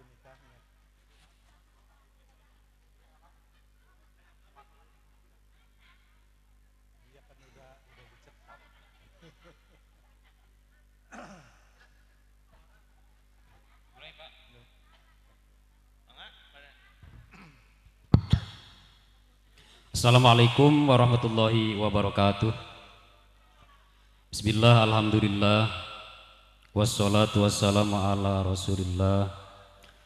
nikahnya. Dia kan udah dicetak. Mulai Pak. Assalamualaikum warahmatullahi wabarakatuh. Bismillah, alhamdulillah, wassalatu wassalamu ala rasulillah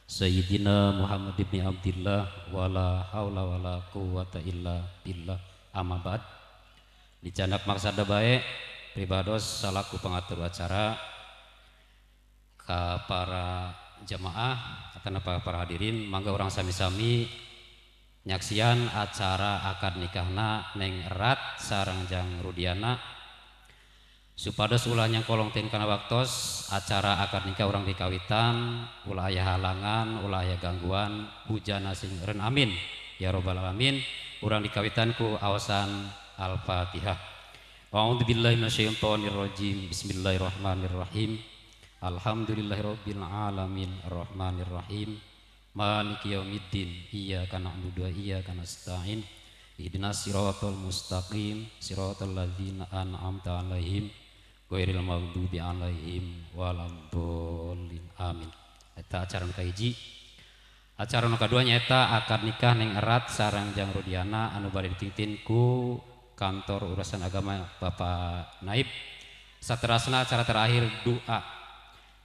Sayyidina Muhammad ibn Abdillah, wala haula wala quwata illa billah, amma ba'd. Dicanak maksada baik pribados salaku pengatur acara, ka para jamaah atau para hadirin, mangga orang sami-sami nyaksian acara akad nikahna Neng Erat sareng Jang Rudiana supados ulah yang kolong tin kana waktos acara akad nikah orang dikawitan, ulah aya halangan, ulah aya gangguan, hujana sing ren amin ya robbal alamin. Urang dikawitan ku awasan Al-Fatihah. A'udzubillahi minasyaitonir rajim. Bismillahirrahmanirrahim. Alhamdulillahirabbil alamin arrahmanir rahim maliki yaumiddin iyyaka na'budu wa iyyaka nasta'in ihdinas siratal mustaqim siratal ladzina an'amta 'alaihim ghairil maghdubi 'alaihim waladdallin amin. Eta acara nu kahiji. Acara nu kadua nyaeta akad nikah Neng Erat sareng Jang Rudiana anu bade ditingtin ku kantor urusan agama Bapak Naib. Saterasna acara terakhir doa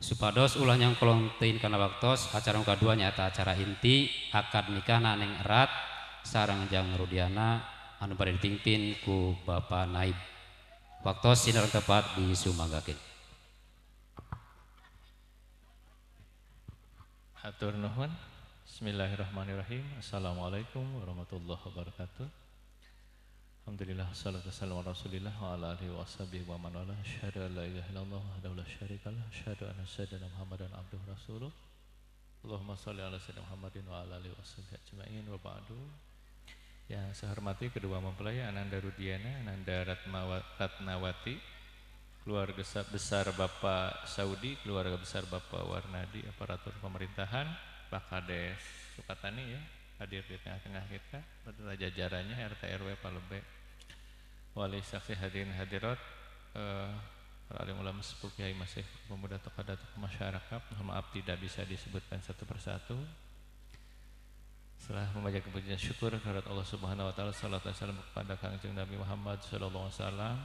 supados ulah yang kolontin kana waktos acara kedua nyata acara inti akad nikah Neng Erat sareng Jang Rudiana anu bade dipimpin ku Bapak Naib. Waktos sinar tepat disumanggakeun. Hatur nuhun. Bismillahirrahmanirrahim. Assalamualaikum warahmatullahi wabarakatuh. Alhamdulillah, salatu wassalamu ala rasulillah wa ala alihi wa sahbihi wa man wala. Asyhadu an la ilaha illallah wahdahu la syarikalah, asyhadu anna sayyidina Muhammadan abduhu rasuluh. Allahumma shalli ala sayyidina Muhammadin wa ala alihi wa sahbihi ajma'in wa ba'du. Yang saya hormati kedua mempelai Ananda Rudiana, Ananda Ratnawati, keluarga besar Bapak Saudi, keluarga besar Bapak Warnadi, aparatur pemerintahan, Pak Kades Sukatani ya, hadir di tengah-tengah kita, beserta jajarannya RT RW Palebe, wali saksi hadirin hadirat, para alim ulama sepuh kiai masih pemuda tokoh-tokoh masyarakat. Mohon maaf tidak bisa disebutkan satu persatu. Setelah membaca kepujian syukur kehadirat Allah Subhanahu wa taala, sallallahu alaihi wasallam kepada Kangjeng Nabi Muhammad sallallahu alaihi wasallam,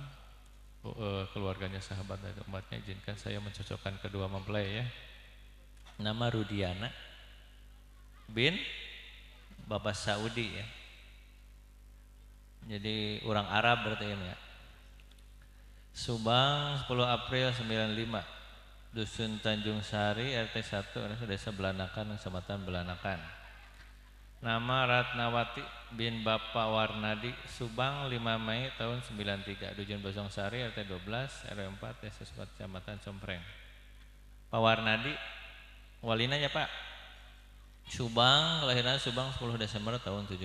keluarganya, sahabat dan umatnya, izinkan saya mencocokkan kedua mempelai ya. Nama Rudiana bin Bapak Saudi ya. Jadi orang Arab berarti ya. Subang 10 April 95, Dusun Tanjung Sari RT 1 Desa Belanakan, Kecamatan Belanakan. Nama Ratnawati bin Bapak Warnadi, Subang 5 Mei tahun 93, Dusun Bosong Sari RT 12 RW 4 Desa Sepat Kecamatan Sompreng. Pak Warnadi walinanya Pak. Subang, kelahiran Subang 10 Desember tahun 70.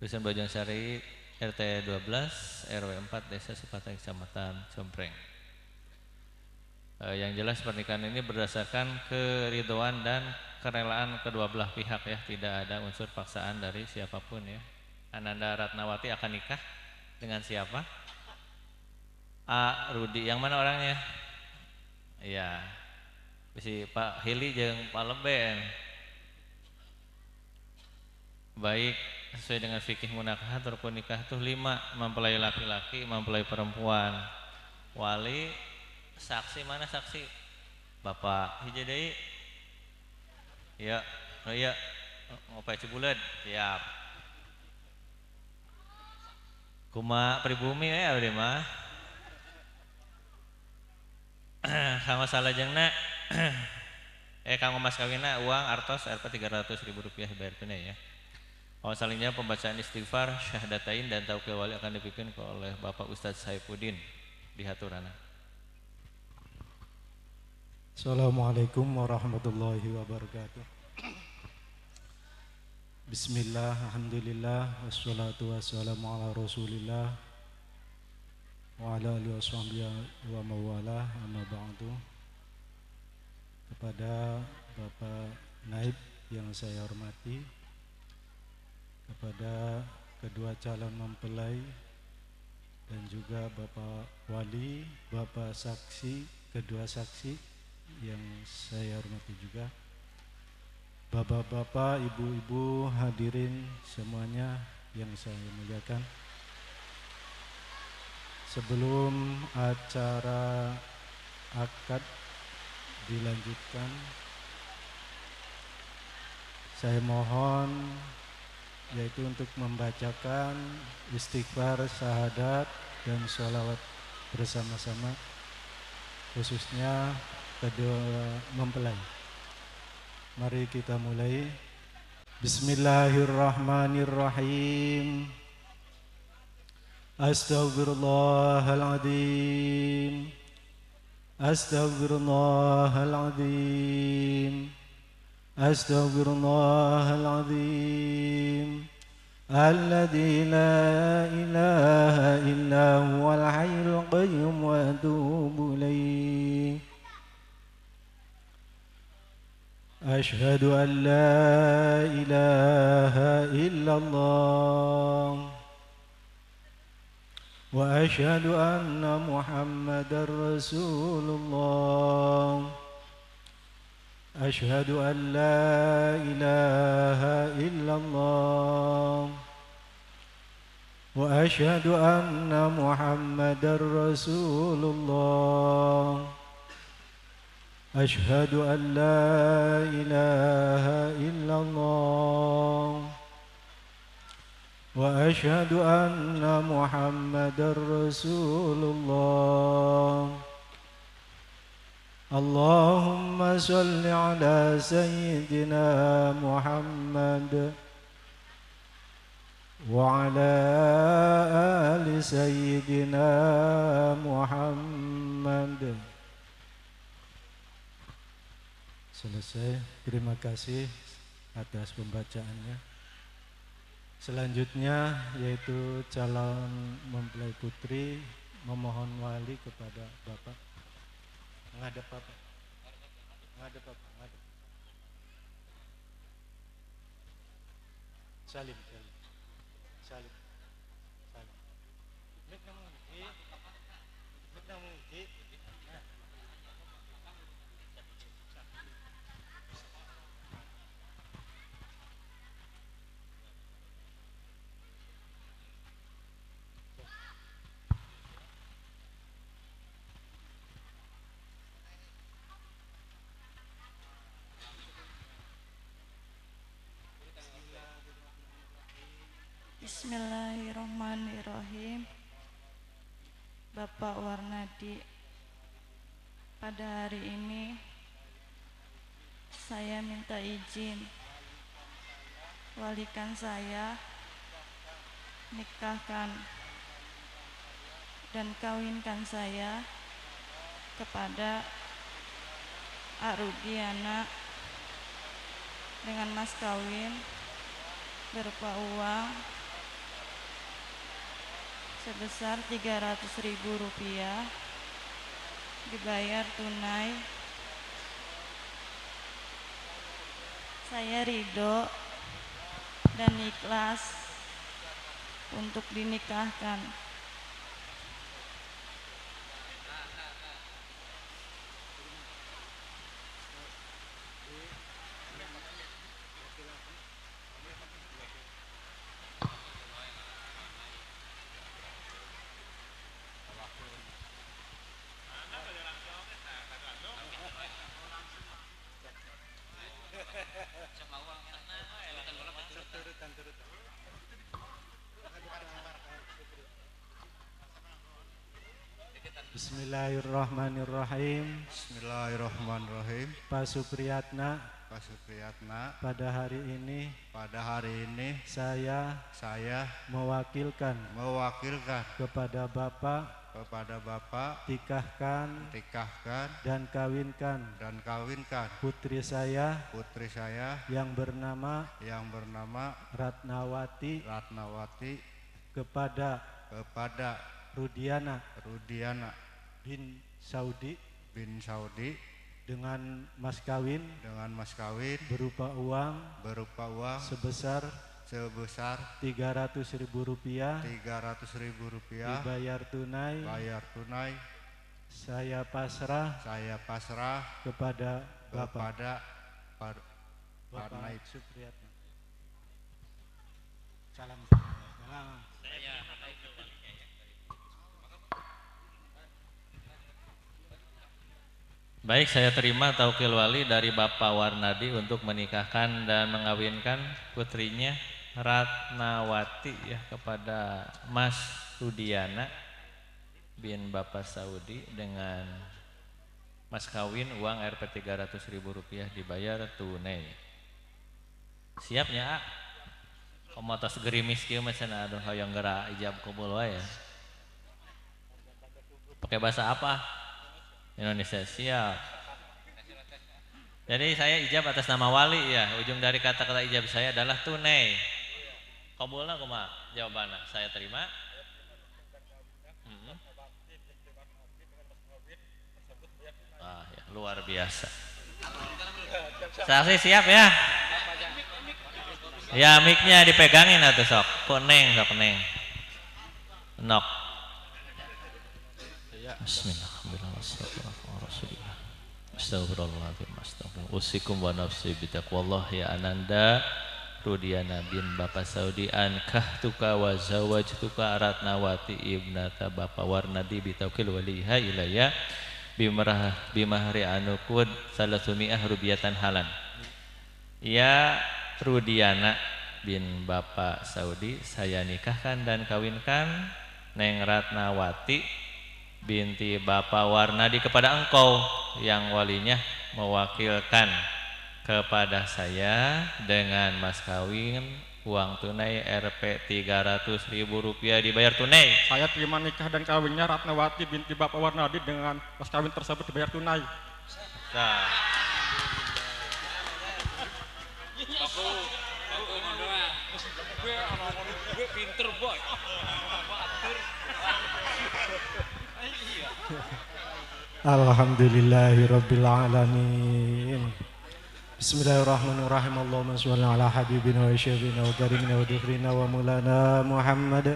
Dusun Bojong Sari RT 12 RW 4 Desa Sepatan Kecamatan Sompreng. Yang jelas pernikahan ini berdasarkan keridhaan dan kerelaan kedua belah pihak ya, tidak ada unsur paksaan dari siapapun ya. Ananda Ratnawati akan nikah dengan siapa? A. Rudi. Yang mana orangnya? Iya, si Pak Hili jeung Pak Leben. Baik, sesuai dengan fikih munakah ataupun nikah itu 5, mempelai laki-laki, mempelai perempuan. Wali, saksi mana saksi? Bapak hiji deui. Ya, oh iya, ngopi cibuleud, siap. Kuma pribumi abdi mah. Kanggo salajengna kanggo mas kawinna uang artos Rp 300.000 dibayar tunai ya. Selanjutnya pembacaan istighfar, syahadatain dan tauqil wali akan dipimpin oleh Bapak Ustadz Saifuddin di haturana. Assalamualaikum warahmatullahi wabarakatuh. Bismillah, alhamdulillah, wassalatu wassalamu ala rasulillah wa ala alihi wasahbihi wa mawala, amma ba'du. kepada Bapak Naib yang saya hormati, kepada kedua calon mempelai, dan juga Bapak Wali, Bapak Saksi, kedua saksi yang saya hormati juga, Bapak-bapak, ibu-ibu, hadirin semuanya yang saya muliakan. Sebelum acara akad dilanjutkan, saya mohon yaitu untuk membacakan istighfar, syahadat, dan sholawat bersama-sama, khususnya kedua mempelai. Mari kita mulai. Bismillahirrahmanirrahim. Astaghfirullahaladzim. Astaghfirullahaladzim. Astaghfirullahaladzim. Alladzi la ilaha illa huwal hayyul qayyum wa atubu ilaih. أشهد أن لا إله إلا الله وأشهد أن محمدا رسول الله أشهد أن لا إله إلا الله وأشهد أن محمدا رسول الله أشهد أن لا إله إلا الله وأشهد أن محمدا رسول الله اللهم صل على سيدنا محمد وعلى آل سيدنا محمد. Selesai, terima kasih atas pembacaannya. Selanjutnya yaitu calon mempelai putri memohon wali kepada Bapak. Menghadap Bapak. Menghadap Bapak. Menghadap. Salim, salim. Salim. Salim. Mik namun di. Mik namun di. Bismillahirrahmanirrahim. Bapak Warnadi, pada hari ini saya minta izin walikan saya nikahkan dan kawinkan saya kepada Ak Rudiana dengan mas kawin berupa uang sebesar Rp300.000 dibayar tunai. Saya ridho dan ikhlas untuk dinikahkan. Bismillahirrahmanirrahim. Bismillahirrahmanirrahim. Pak Supriyatna, Pak Supriyatna, pada hari ini saya mewakilkan kepada Bapak tikahkan dan kawinkan putri saya yang bernama Ratnawati kepada Rudiana Rudiana bin Saudi bin Saudi dengan mas kawin berupa uang sebesar Rp300.000 dibayar tunai saya pasrah kepada Bapak Naib Supriyatna. Salam. Baik, saya terima taukil wali dari Bapak Warnadi untuk menikahkan dan mengawinkan putrinya Ratnawati ya kepada Mas Rudiana bin Bapak Saudi dengan mas kawin uang Rp 300.000 dibayar tunai. Siapnya? Komo tos gerimis kieu mah cenah aduh hoyong geura ijab qabul wae ya. Pakai bahasa apa? Indonesia. Siap. Jadi saya ijab atas nama wali ya. Ujung dari kata-kata ijab saya adalah tunai. Qabulna kumaha? Jawabanna saya terima. Ah ya, luar biasa. Saksi siap ya? Ya mic-nya dipegangin atuh sok. Neng. Nok. Bismillahirrahmanirrahim. Astagfirullahaladzim. Usikum wa nafsi bitaqwallah ya Ananda Rudiana bin Bapak Saudi ankahtuka wa zawajtuka Ratnawati ibnata Bapak Warnadi bitawkil waliha ilayya bimahri anukud salasumi'ah rubiatan halan. Ya Rudiana bin Bapak Saudi, saya nikahkan dan kawinkan Neng Ratnawati binti Bapak Warnadi kepada engkau yang walinya mewakilkan kepada saya dengan mas kawin uang tunai Rp 300.000 dibayar tunai. Saya terima nikah dan kawinnya Ratnawati binti Bapak Warnadi dengan mas kawin tersebut dibayar tunai. Nah. Gue pinter boy. Alhamdulillahirabbil alamin. Bismillahirrahmanirrahim. Allahumma shalli ala habibina wa syafiina wa karimina wa dukhrina wa mulana Muhammad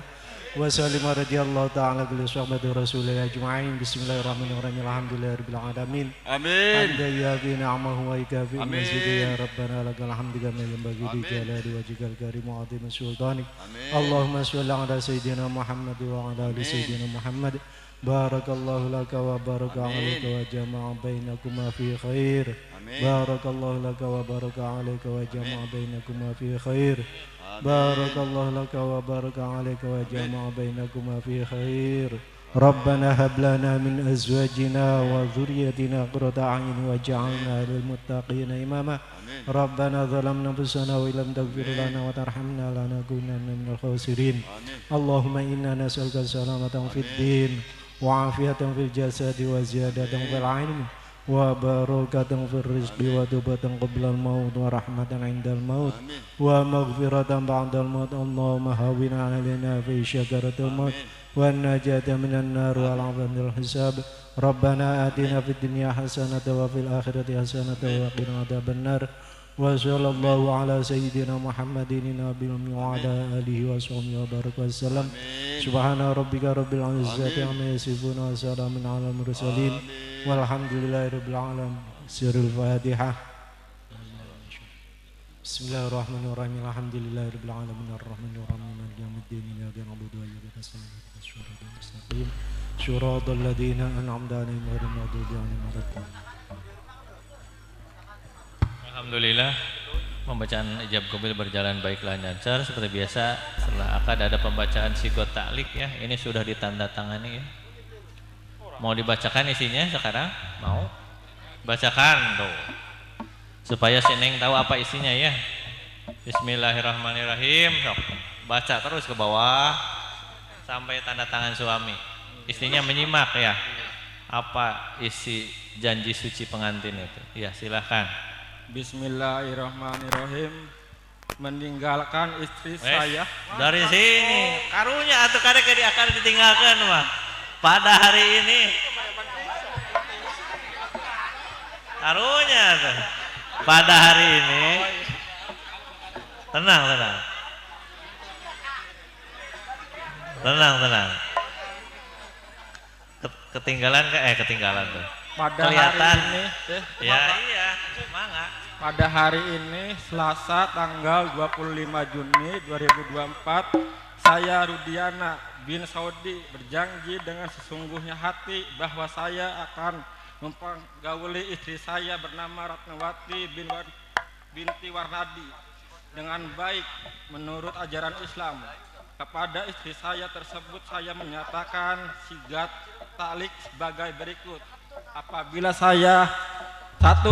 wa sallim radhiyallahu ta'ala bil sahabati rasulillah ajma'in. Bismillahirrahmanirrahim. Alhamdulillahirabbil alamin. Amin. Hamdan yafi ni'amahu wa ikafi mazidi ya rabbana lakal hamdu kama yanbaghi li jalali wajhikal karim wa 'azimi sultanik. Allahumma shalli ala sayyidina Muhammad wa ala ali sayyidina Muhammad. Barakallahu laka wa baraka alayka wa jama'a bainakuma fi khair. Barakallahu laka wa baraka alayka wa jama'a bainakuma fi khair. Barakallahu laka wa baraka alayka wa jama'a bainakuma fi khair. Rabbana hab lana min azwajina wa dhurriyyatina qurrata a'yun waj'alna lil muttaqina imama. Rabbana zalamna anfusana wa illam taghfir lana wa tarhamna lanakunanna minal khasirin. Allahumma inna nas'aluka salamatan fid din wa afiyatan fil jasadi wa ziyadatan fil ilmi wa barakatan fil rizqi wa tubatan qabla al maut wa rahmatan indal maut wa maghfiratan ba'dal maut. Allahumma hawwin 'alaina fi syakaratil maut wa najata minan nar wa 'adzabil hisab. Rabbana atina fid dunya hasanatan wa fil akhirati hasanatan wa qina adzaban nar. Wa sallallahu ala sayyidina Muhammadin nabil wa ala alihi wa sahbihi wa baraka wasallam. Subhana rabbika rabbil izzati amma yasifun wa salamun ala mursalin walhamdulillahi rabbil alamin. Sirul Fatihah. Bismillahirrahmanirrahim. Alhamdulillahi rabbil alamin arrahmanir rahim maliki yaumiddin iyyaka na'budu wa iyyaka nasta'in ihdinas siratal mustaqim siratal ladzina an'amta 'alaihim ghairil maghdubi 'alaihim waladdallin. Alhamdulillah pembacaan ijab qabil berjalan baik lancar seperti biasa. Setelah akad ada pembacaan sikot taklik ya. Ini sudah ditandatangani ya. Mau dibacakan isinya sekarang? Mau? Bacakan tuh. Supaya si Neng tahu apa isinya ya. Bismillahirrahmanirrahim. Sok. Baca terus ke bawah sampai tanda tangan suami. Istrinya menyimak ya. Apa isi janji suci pengantin itu? Ya, silahkan. Bismillahirrahmanirrahim. Meninggalkan istri saya dari sini karunya atau kadek akan ditinggalkan mah pada hari ini Karunya tuh. Pada hari ini tenang. Ketinggalan tuh. Pada Kelihatan. hari ini, Ya iya, mangga. pada hari ini Selasa tanggal 25 Juni 2024, saya Rudiana bin Saudi berjanji dengan sesungguhnya hati bahwa saya akan mempergauli istri saya bernama Ratnawati binti Warnadi dengan baik menurut ajaran Islam. Kepada istri saya tersebut saya menyatakan sigat talik sebagai berikut. Apabila saya 1.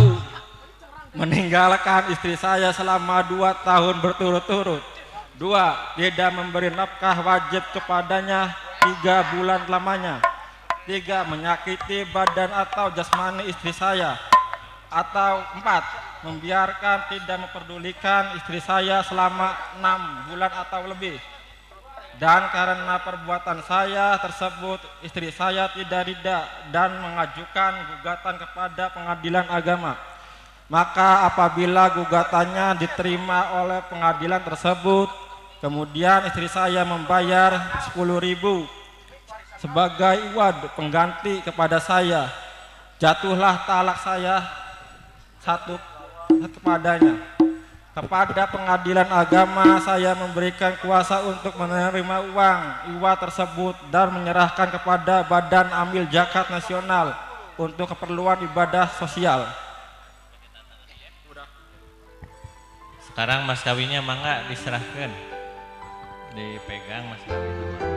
meninggalkan istri saya selama 2 tahun berturut-turut, 2. tidak memberi nafkah wajib kepadanya 3 bulan lamanya, 3. menyakiti badan atau jasmani istri saya, atau 4. membiarkan tidak memperdulikan istri saya selama 6 bulan atau lebih. Dan karena perbuatan saya tersebut, istri saya tidak ridha dan mengajukan gugatan kepada pengadilan agama. Maka apabila gugatannya diterima oleh pengadilan tersebut, kemudian istri saya membayar 10.000 sebagai iwad pengganti kepada saya, jatuhlah talak saya 1 kepadanya. Kepada pengadilan agama saya memberikan kuasa untuk menerima uang iwad tersebut dan menyerahkan kepada Badan Amil Zakat Nasional untuk keperluan ibadah sosial. Sekarang mas kawinnya mangga diserahkan, dipegang mas kawinnya.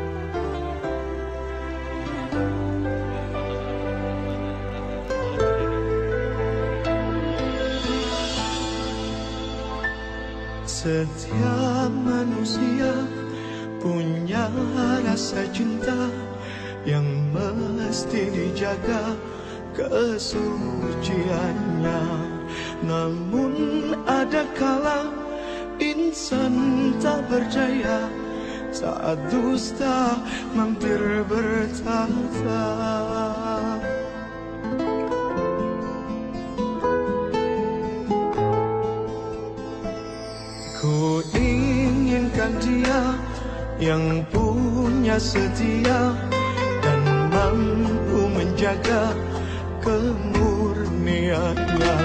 Setiap manusia punya rasa cinta yang mesti dijaga kesuciannya. Namun ada kala insan tak berdaya saat dusta mampir bertata. Ku inginkan dia yang punya setia dan mampu menjaga kemurniannya.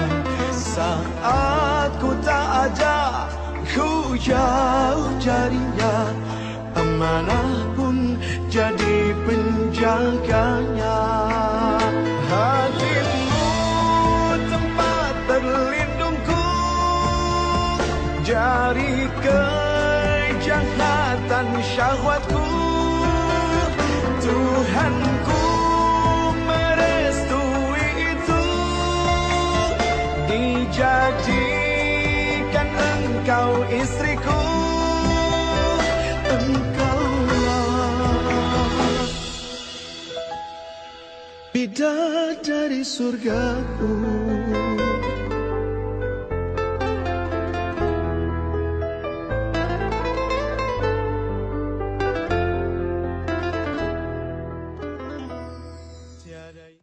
Saat ku tak ada, ku jauh carinya, amanah pun jadi penjaganya. Hatimu tempat terlindungku dari kejahatan syahwatku. Tuhanku merestui itu, dijadikan engkau istriku. Engkaulah bidadari surgaku.